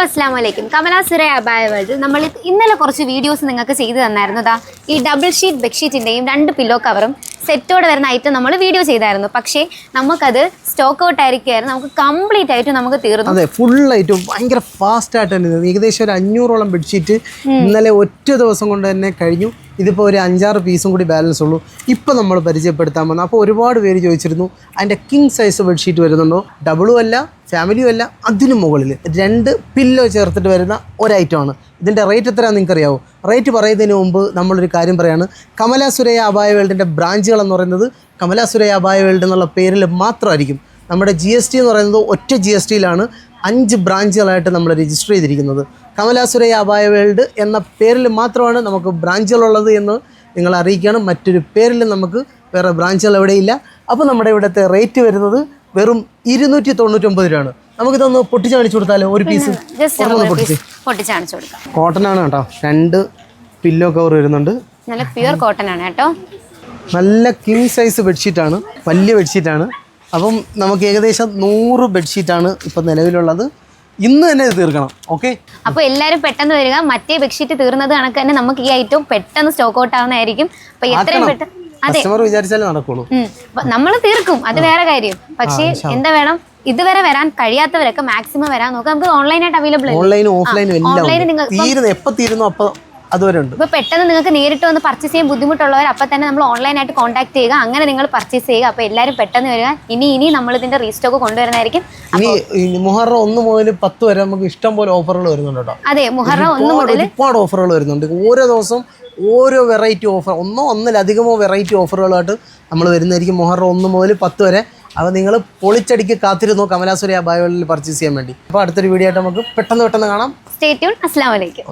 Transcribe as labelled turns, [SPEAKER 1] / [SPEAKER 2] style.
[SPEAKER 1] അസ്സലാമു അലൈക്കും. കമല സുരൈ അബായ വേൾഡ് നമ്മൾ ഇന്നലെ കുറച്ച് വീഡിയോസ് നിങ്ങൾക്ക് ചെയ്തു തന്നായിരുന്നു. ഈ ഡബിൾ ഷീറ്റ് ബെഡ്ഷീറ്റിൻ്റെയും 2 പില്ലോ കവറും സെറ്റോടെ വരുന്ന ഐറ്റം നമ്മൾ വീഡിയോ ചെയ്തായിരുന്നു. പക്ഷേ നമുക്കത് സ്റ്റോക്ക് ഔട്ട് ആയിരിക്കുമായിരുന്നു. നമുക്ക് കംപ്ലീറ്റ് ആയിട്ട് നമുക്ക് തീർന്നു.
[SPEAKER 2] അതെ, ഫുൾ ആയിട്ട് ഭയങ്കര ഫാസ്റ്റ് ആയിട്ട് തന്നെ ഏകദേശം ഒരു 500ഓളം ബെഡ്ഷീറ്റ് ഇന്നലെ ഒറ്റ ദിവസം കൊണ്ട് തന്നെ കഴിഞ്ഞു. ഇതിപ്പോൾ ഒരു 5-6 പീസും കൂടി ബാലൻസ് ഉള്ളൂ. ഇപ്പോൾ നമ്മൾ പരിചയപ്പെടുത്താൻ വന്നു. അപ്പോൾ ഒരുപാട് പേര് ചോദിച്ചിരുന്നു അതിൻ്റെ കിങ് സൈസ് ബെഡ്ഷീറ്റ് വരുന്നുണ്ടോ, ഡബിളും അല്ല ഫാമിലിയും അല്ല, അതിന് മുകളിൽ 2 പില്ലോ ചേർത്തിട്ട് വരുന്ന ഒരൈറ്റമാണ്. ഇതിൻ്റെ റേറ്റ് എത്രയാണെന്ന് നിങ്ങൾക്കറിയാവോ? റേറ്റ് പറയുന്നതിന് മുമ്പ് നമ്മളൊരു കാര്യം പറയുകയാണ്. കമല സുരൈ അബായ വേൾഡിൻ്റെ ബ്രാഞ്ചുകളെന്ന് പറയുന്നത് കമല സുരൈ അബായ വേൾഡ് എന്നുള്ള പേരിൽ മാത്രമായിരിക്കും. നമ്മുടെ GST എന്ന് പറയുന്നത് ഒറ്റ GSTയിലാണ് 5 ബ്രാഞ്ചുകളായിട്ട് നമ്മൾ രജിസ്റ്റർ ചെയ്തിരിക്കുന്നത്. കമല സുരൈ അബായ വേൾഡ് എന്ന പേരിൽ മാത്രമാണ് നമുക്ക് ബ്രാഞ്ചുകളുള്ളത് എന്ന് നിങ്ങൾ അറിയിക്കുകയാണ്. മറ്റൊരു പേരിൽ നമുക്ക് വേറെ ബ്രാഞ്ചുകൾ എവിടെയില്ല. അപ്പോൾ നമ്മുടെ ഇവിടുത്തെ റേറ്റ് വരുന്നത് വെറും 299 രൂപയാണ്. നമുക്കിതൊന്ന് പൊട്ടിച്ച് കാണിച്ചു കൊടുത്താലോ? ഒരു പീസ്
[SPEAKER 1] പൊട്ടിച്ചാണിച്ചു കൊടുക്കാം.
[SPEAKER 2] കോട്ടൺ ആണ് കേട്ടോ. 2 പില്ലോ കവർ വരുന്നുണ്ട്.
[SPEAKER 1] നല്ല പ്യുവർ കോട്ടൺ ആണ് കേട്ടോ.
[SPEAKER 2] നല്ല കിങ് സൈസ് ബെഡ്ഷീറ്റാണ്, വലിയ ബെഡ്ഷീറ്റാണ്. അപ്പം നമുക്ക് ഏകദേശം 100 ബെഡ്ഷീറ്റാണ് ഇപ്പം നിലവിലുള്ളത്. ഇന്ന് തന്നെ ഇത് തീർക്കണം. ഓക്കെ,
[SPEAKER 1] അപ്പോൾ എല്ലാവരും പെട്ടെന്ന് വരിക. മറ്റേ ബെഡ്ഷീറ്റ് തീർന്നത് കണക്ക് തന്നെ നമുക്ക് ഈ ഐറ്റം പെട്ടെന്ന് സ്റ്റോക്ക് ഔട്ട് ആവുന്നതായിരിക്കും. അപ്പോൾ എത്രയും പെട്ടെന്ന്
[SPEAKER 2] കസ്റ്റമർ വിചാരിച്ചാലേ നടക്കുള്ളൂ.
[SPEAKER 1] നമ്മൾ തീർക്കും, അത് വേറെ കാര്യം. പക്ഷേ എന്താ വേണം, ഇതുവരെ വരാൻ കഴിയാത്തവരൊക്കെ മാക്സിമം വരാൻ നോക്കാം. നമുക്ക് ഓൺലൈനായിട്ട് അവൈലബിൾ ആണ്.
[SPEAKER 2] ഓൺലൈനും ഓഫ്ലൈനും എല്ലാം എപ്പോൾ തീരുന്നു അപ്പോൾ അതുവരെ ഉണ്ട്.
[SPEAKER 1] ഇപ്പോൾ പെട്ടെന്ന് നിങ്ങൾക്ക് നേരിട്ട് വന്ന് പർച്ചേസ് ചെയ്യാൻ ബുദ്ധിമുട്ടുള്ളവർ അപ്പം തന്നെ നമ്മൾ ഓൺലൈനായിട്ട് കോൺടാക്ട് ചെയ്യുക. അങ്ങനെ നിങ്ങൾ പർച്ചേസ് ചെയ്യുക. അപ്പോൾ എല്ലാവരും പെട്ടെന്ന് വരിക. ഇനി നമ്മൾ ഇതിന്റെ റീസ്റ്റോക്ക് കൊണ്ടുവരുന്നതായിരിക്കും.
[SPEAKER 2] ഇനി മുഹറം 1 മുതൽ 10 വരെ നമുക്ക് ഇഷ്ടം പോലെ ഓഫറുകൾ വരുന്നുണ്ട് കേട്ടോ.
[SPEAKER 1] അതെ, മുഹറം 1 മുതൽ
[SPEAKER 2] ഒരുപാട് ഓഫറുകൾ വരുന്നുണ്ട്. ഓരോ ദിവസം ഓരോ വെറൈറ്റി ഓഫർ, ഒന്നിലധികമോ വെറൈറ്റി ഓഫറുകളായിട്ട് നമ്മൾ വരുന്നതായിരിക്കും മുഹറം 1 മുതൽ 10 വരെ. അപ്പോൾ നിങ്ങൾ പൊളിച്ചടിക്ക് കാത്തിരുന്നു കമല സുരൈ അബായ വേൾഡിൽ പർച്ചേസ് ചെയ്യാൻ വേണ്ടി. അപ്പോൾ അടുത്തൊരു വീഡിയോ ആയിട്ട് നമുക്ക് പെട്ടെന്ന് കാണാം.
[SPEAKER 1] Stay tune. അസ്സലാമു അലൈക്കും.